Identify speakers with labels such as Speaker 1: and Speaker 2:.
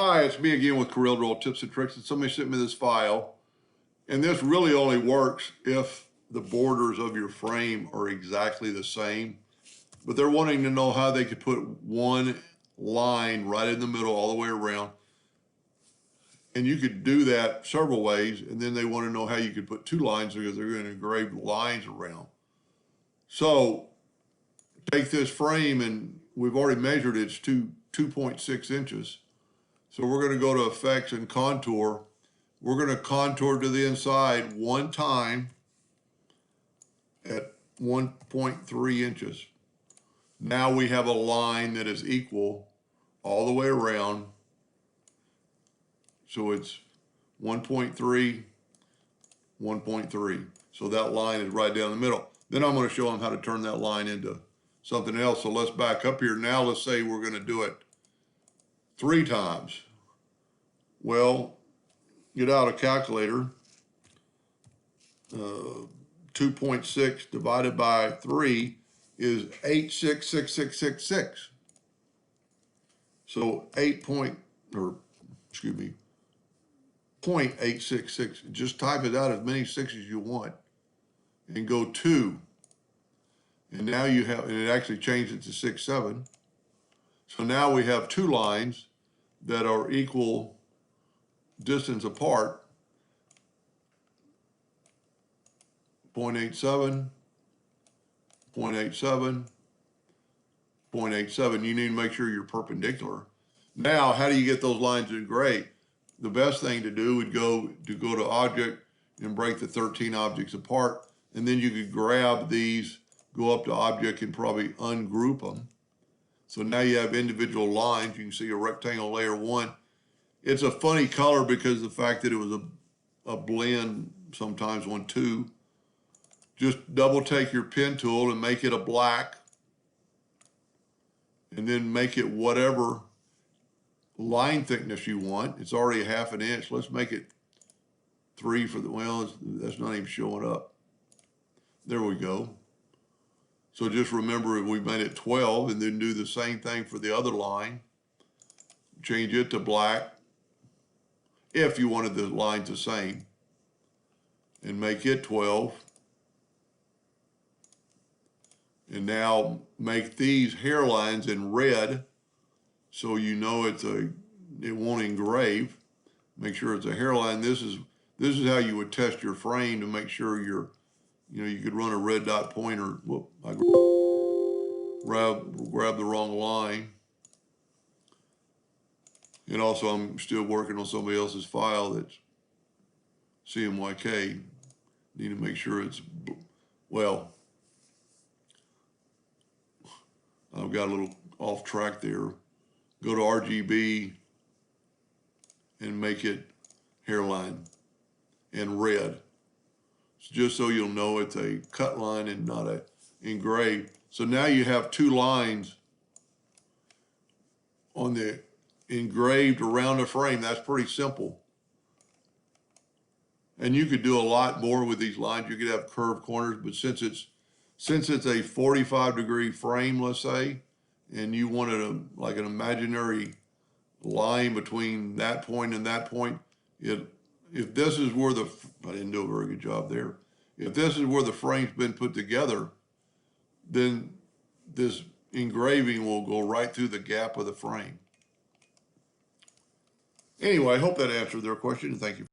Speaker 1: Hi, it's me again with Corel Draw Tips and Tricks, and somebody sent me this file, and this really only works if the borders of your frame are exactly the same, but they're wanting to know how they could put one line right in the middle all the way around, and you could do that several ways, and then they want to know how you could put two lines because they're going to engrave lines around. So take this frame, and we've already measured it's 2.6 inches. So we're going to go to Effects and Contour. We're going to contour to the inside one time at 1.3 inches. Now we have a line that is equal all the way around. So it's 1.3, 1.3. So that line is right down the middle. Then I'm going to show them how to turn that line into something else. So let's back up here. Now let's say we're going to do it 3 times. Well, get out a calculator. 2.6 divided by 3 is 866666. So 0.866. Just type it out as many sixes you want and go 2. And now you have, and it actually changed it to 6, 7. So now we have 2 lines that are equal distance apart, 0.87, 0.87, 0.87. You need to make sure you're perpendicular. Now, how do you get those lines engraved? The best thing to do would go to Object and break the 13 objects apart, and then you could grab these, go up to Object and probably ungroup them. So now you have individual lines. You can see a rectangle layer 1. It's a funny color because of the fact that it was a blend sometimes on 2. Just double take your pen tool and make it a black, and then make it whatever line thickness you want. It's already 1/2 inch. Let's make it 3 for the, well, that's not even showing up. There we go. So just remember we made it 12, and then do the same thing for the other line. Change it to black if you wanted the lines the same, and make it 12. And now make these hairlines in red so you know it won't engrave. Make sure it's a hairline. This is how you would test your frame to make sure you could run a red dot pointer. Whoop, I grab the wrong line. And also, I'm still working on somebody else's file that's CMYK. Need to make sure it's, well, I've got a little off track there. Go to RGB and make it hairline and red. Just so you'll know it's a cut line and not a engraved. So now you have 2 lines on the engraved around the frame. That's pretty simple. And you could do a lot more with these lines. You could have curved corners, but since it's a 45-degree frame, let's say, and you wanted like an imaginary line between that point and that point, if this is where I didn't do a very good job there. If this is where the frame's been put together, then this engraving will go right through the gap of the frame. Anyway, I hope that answered their question, and thank you.